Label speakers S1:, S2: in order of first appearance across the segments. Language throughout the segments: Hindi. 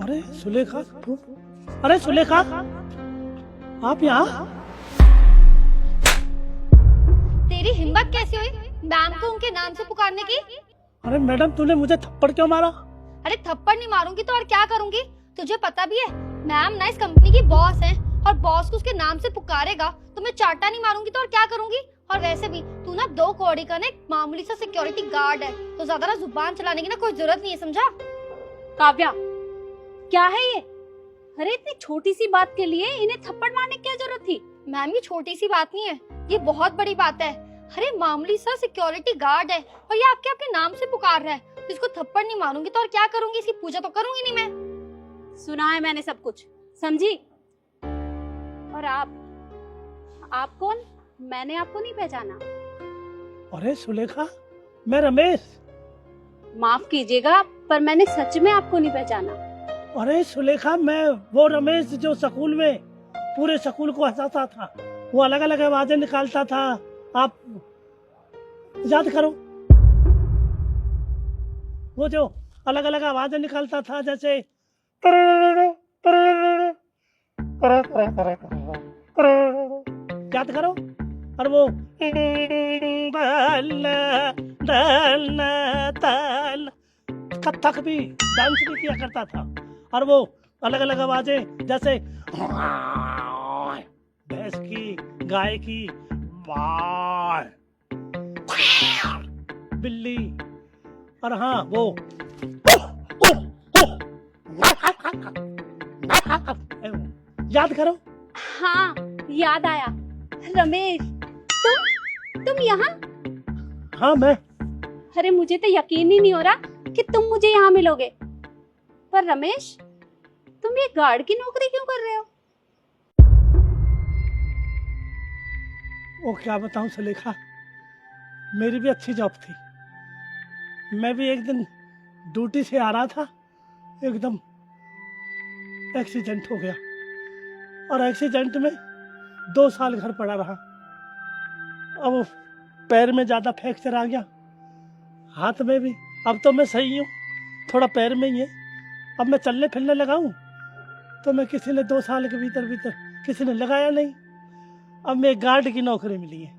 S1: अरे सुलेखा, अरे सुलेखा, आप यहाँ?
S2: तेरी हिम्मत कैसे हुई मैम को उनके नाम से पुकारने की?
S1: अरे मैडम, तूने मुझे थप्पड़ क्यों मारा?
S2: अरे थप्पड़ नहीं मारूंगी तो और क्या करूंगी? तुझे पता भी है मैम ना इस कंपनी की बॉस है और बॉस को उसके नाम से पुकारेगा तो मैं चाटा नहीं मारूंगी तो और क्या करूंगी? और वैसे भी तू ना 2 कौड़ी का ना एक मामूली सा सिक्योरिटी गार्ड है, तो ज्यादा ना जुबान चलाने की ना कोई जरूरत नहीं है, समझा?
S3: काव्या, क्या है ये? अरे इतनी छोटी सी बात के लिए इन्हें थप्पड़ मारने की क्या जरूरत थी?
S2: मैम ये छोटी सी बात नहीं है, ये बहुत बड़ी बात है। अरे मामूली सा सिक्योरिटी गार्ड है और ये आपके आपके नाम से पुकार रहा है, तो इसको थप्पड़ नहीं मारूंगी तो और क्या करूंगी? इसकी पूजा तो करूंगी नहीं मैं।
S3: सुना है मैंने सब कुछ, समझी? और आप कौन? मैंने आपको नहीं पहचाना।
S1: अरे सुलेखा, मैं रमेश।
S3: माफ कीजिएगा पर मैंने सच में आपको नहीं पहचाना।
S1: अरे सुलेखा, मैं वो रमेश जो स्कूल में पूरे स्कूल को हंसाता था, वो अलग अलग आवाजें निकालता था। आप याद करो, वो जो अलग अलग आवाजें निकालता था, जैसे याद करो। और वो कथक भी डांस भी किया करता था। और वो अलग अलग आवाजें, जैसे भैंस की, गाय की, बिल्ली, और हाँ वो याद करो।
S3: हाँ याद आया। रमेश, तुम यहाँ?
S1: हाँ मैं।
S3: अरे मुझे तो यकीन ही नहीं हो रहा कि तुम मुझे यहाँ मिलोगे। पर रमेश, तुम ये गार्ड की नौकरी क्यों कर रहे हो?
S1: वो क्या बताऊं सुलेखा, मेरी भी अच्छी जॉब थी। मैं भी एक दिन ड्यूटी से आ रहा था, एकदम एक्सीडेंट हो गया और एक्सीडेंट में 2 साल घर पड़ा रहा। अब पैर में ज़्यादा फ्रैक्चर आ गया, हाथ में भी। अब तो मैं सही हूँ, थोड़ा पैर में ही है। अब मैं चलने फिरने लगा हूँ तो मैं किसी ने 2 साल के भीतर भीतर किसी ने लगाया नहीं। अब मैं गार्ड की नौकरी मिली है,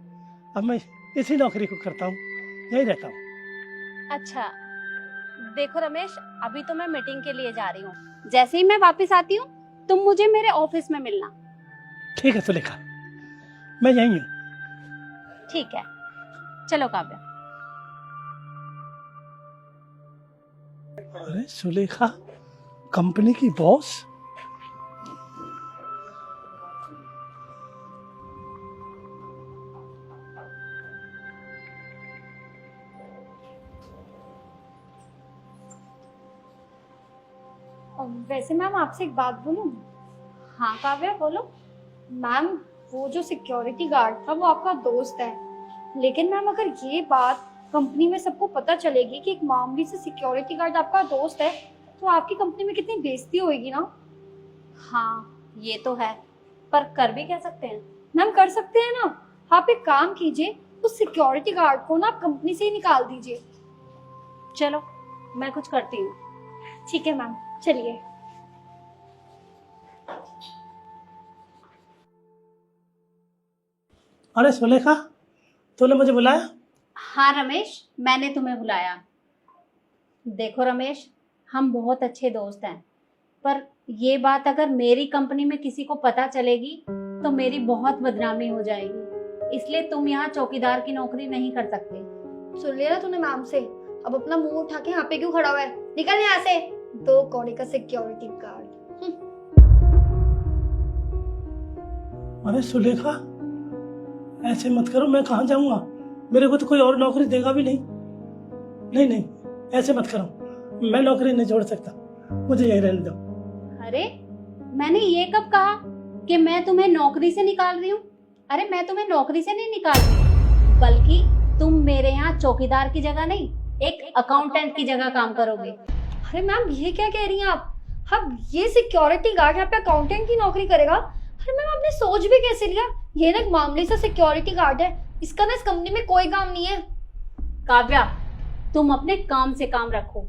S1: अब मैं इसी नौकरी को करता हूँ, यही रहता हूँ।
S3: अच्छा देखो रमेश, अभी तो मैं मीटिंग के लिए जा रही हूँ। जैसे ही मैं वापस आती हूँ तुम मुझे मेरे ऑफिस में मिलना।
S1: ठीक है सुलेखा, मैं यही हूँ।
S3: ठीक है, चलो काव्या।
S1: अरे सुलेखा, कंपनी की बॉस?
S2: वैसे मैम आपसे एक बात बोलूं?
S3: हाँ काव्या बोलो।
S2: मैम वो जो सिक्योरिटी गार्ड था वो आपका दोस्त है, लेकिन मैम अगर ये बात कंपनी में सबको पता चलेगी कि एक मामूली से सिक्योरिटी गार्ड आपका दोस्त है, तो आपकी कंपनी में कितनी बेइज्जती होगी ना।
S3: हाँ ये तो है, पर कर भी कह सकते हैं।
S2: मैम कर सकते हैं ना। आप एक काम कीजिए, उस सिक्योरिटी गार्ड को ना आप कंपनी से ही निकाल दीजिए।
S3: चलो मैं कुछ करती हूँ।
S2: ठीक है मैम, चलिए।
S1: अरे सुलेखा, तूने मुझे बुलाया?
S3: हाँ रमेश, मैंने तुम्हें बुलाया। देखो रमेश, हम बहुत अच्छे दोस्त हैं, पर ये बात अगर मेरी कंपनी में किसी को पता चलेगी तो मेरी बहुत बदनामी हो जाएगी। इसलिए तुम यहाँ चौकीदार की नौकरी नहीं कर सकते।
S2: सुन लिया ना तूने मैम से? अब अपना मुंह उठा के यहाँ पे क्यों खड़ा हुआ है? निकल यहाँ से, 2 कौड़ी का सिक्योरिटी गार्ड।
S1: अरे सुलेखा, ऐसे मत करो, मैं कहाँ जाऊंगा? मेरे को तो कोई और नौकरी देगा भी नहीं। नहीं नहीं, ऐसे मत करो, मैं नौकरी नहीं छोड़ सकता, मुझे यही रहने दो।
S3: अरे मैंने ये कब कहा कि मैं तुम्हें नौकरी से निकाल रही हूँ? अरे मैं तुम्हें नौकरी से नहीं निकाल रही, बल्कि तुम मेरे यहाँ चौकीदार की जगह नहीं, एक अकाउंटेंट की जगह काम करोगे।
S2: अरे मैम ये क्या कह रही हैं आप? अब ये सिक्योरिटी गार्ड यहाँ पे अकाउंटेंट की नौकरी करेगा? अरे मैम आपने सोच भी कैसे लिया? ये ना एक मामूली सा सिक्योरिटी गार्ड है, इसका ना इस कंपनी में कोई काम नहीं है।
S3: काव्या, तुम अपने काम से काम रखो,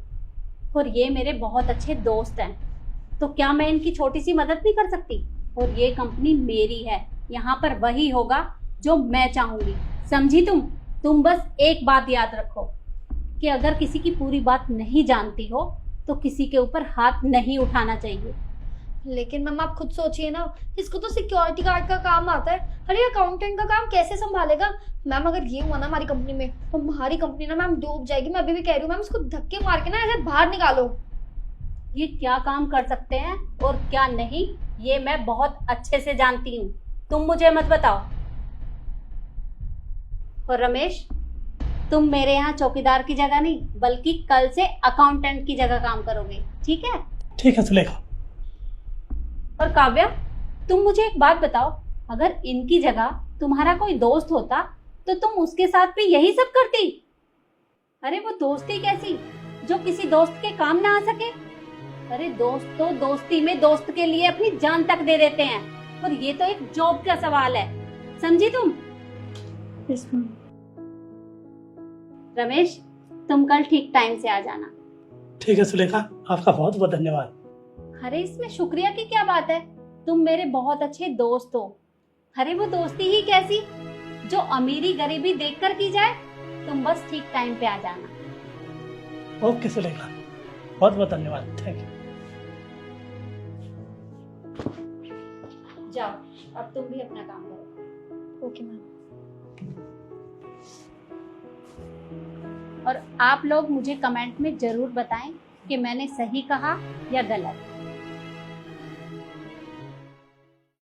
S3: और ये मेरे बहुत अच्छे दोस्त हैं। तो क्या मैं इनकी छोटी सी मदद नहीं कर सकती? और ये कंपनी मेरी है, यहाँ पर वही होगा जो मैं चाहूंगी, समझी तुम बस एक बात याद रखो कि अगर किसी की पूरी बात नहीं जानती हो तो किसी के ऊपर हाथ नहीं उठाना चाहिए।
S2: लेकिन मैम आप खुद सोचिए ना, इसको तो सिक्योरिटी गार्ड का काम आता है, अरे अकाउंटेंट का काम कैसे संभालेगा? मैम अगर ये हुआ ना हमारी कंपनी में तो हमारी कंपनी ना मैम डूब जाएगी। मैं अभी भी कह रही हूँ मैम, इसको धक्के मार के ना ऐसे बाहर निकालो।
S3: ये क्या काम कर सकते हैं और क्या नहीं, ये मैं बहुत अच्छे से जानती हूँ, तुम मुझे मत बताओ। और रमेश, तुम मेरे यहाँ चौकीदार की जगह नहीं बल्कि कल से अकाउंटेंट की जगह काम करोगे, ठीक है?
S1: ठीक है सुलेखा।
S3: और काव्या, तुम मुझे एक बात बताओ, अगर इनकी जगह तुम्हारा कोई दोस्त होता तो तुम उसके साथ भी यही सब करती? अरे वो दोस्ती कैसी जो किसी दोस्त के काम ना आ सके? अरे दोस्त तो दोस्ती में दोस्त के लिए अपनी जान तक दे देते हैं, और ये तो एक जॉब का सवाल है, समझी तुम? रमेश, तुम कल ठीक टाइम से आ जाना।
S1: ठीक है सुलेखा, आपका बहुत बहुत धन्यवाद।
S3: अरे इसमें शुक्रिया की क्या बात है, तुम मेरे बहुत अच्छे दोस्त हो। अरे वो दोस्ती ही कैसी जो अमीरी गरीबी देखकर की जाए। तुम बस ठीक टाइम पे आ जाना।
S1: ओके सुलेखा, बहुत बहुत धन्यवाद, थैंक यू।
S3: जाओ, अब तुम भी अपना काम करो।
S2: Okay ma'am.
S3: और आप लोग मुझे कमेंट में जरूर बताएं कि मैंने सही कहा या गलत।